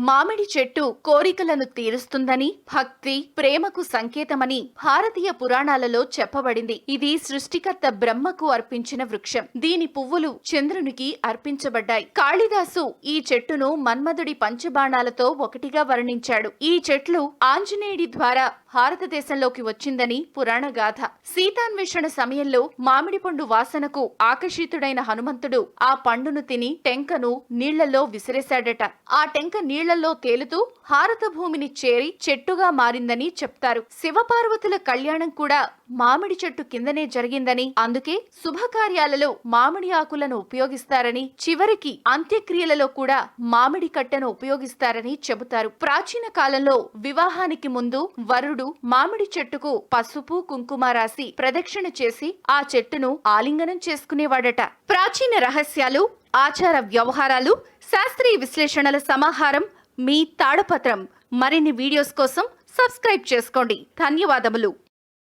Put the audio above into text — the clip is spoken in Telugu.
మామిడి చెట్టు కోరికలను తీరుస్తుందని, భక్తి, ప్రేమకు సంకేతమని భారతీయ పురాణాలలో చెప్పబడింది. ఇది సృష్టికర్త బ్రహ్మకు అర్పించిన వృక్షం. దీని పువ్వులు చంద్రునికి అర్పించబడ్డాయి. కాళిదాసు ఈ చెట్టును మన్మధుడి పంచబాణాలతో ఒకటిగా వర్ణించాడు. ఈ చెట్లు ఆంజనేయుడి ద్వారా భారతదేశంలోకి వచ్చిందని పురాణ గాథ. సీతాన్వేషణ సమయంలో మామిడి పండు వాసనకు ఆకర్షితుడైన హనుమంతుడు ఆ పండును తిని టెంకను నీళ్లలో విసిరేశాడట. ఆ టెంక నీళ్లలో తేలుతూ భారత భూమిని చేరి చెట్టుగా మారిందని చెప్తారు. శివపార్వతుల కళ్యాణం కూడా మామిడి చెట్టు కిందనే జరిగిందని, అందుకే శుభకార్యాలలో మామిడి ఆకులను ఉపయోగిస్తారని, చివరికి అంత్యక్రియలలో కూడా మామిడి కట్టెను ఉపయోగిస్తారని చెబుతారు. ప్రాచీన కాలంలో వివాహానికి ముందు వరుడు మామిడి చెట్టుకు పసుపు కుంకుమ రాసి ప్రదక్షిణ చేసి ఆ చెట్టును ఆలింగనం చేసుకునేవాడట. ప్రాచీన రహస్యాలు, ఆచార వ్యవహారాలు, శాస్త్రీయ విశ్లేషణల సమాహారం మీ తాడపత్రం. మరిన్ని వీడియోస్ కోసం సబ్స్క్రైబ్ చేసుకోండి. ధన్యవాదములు.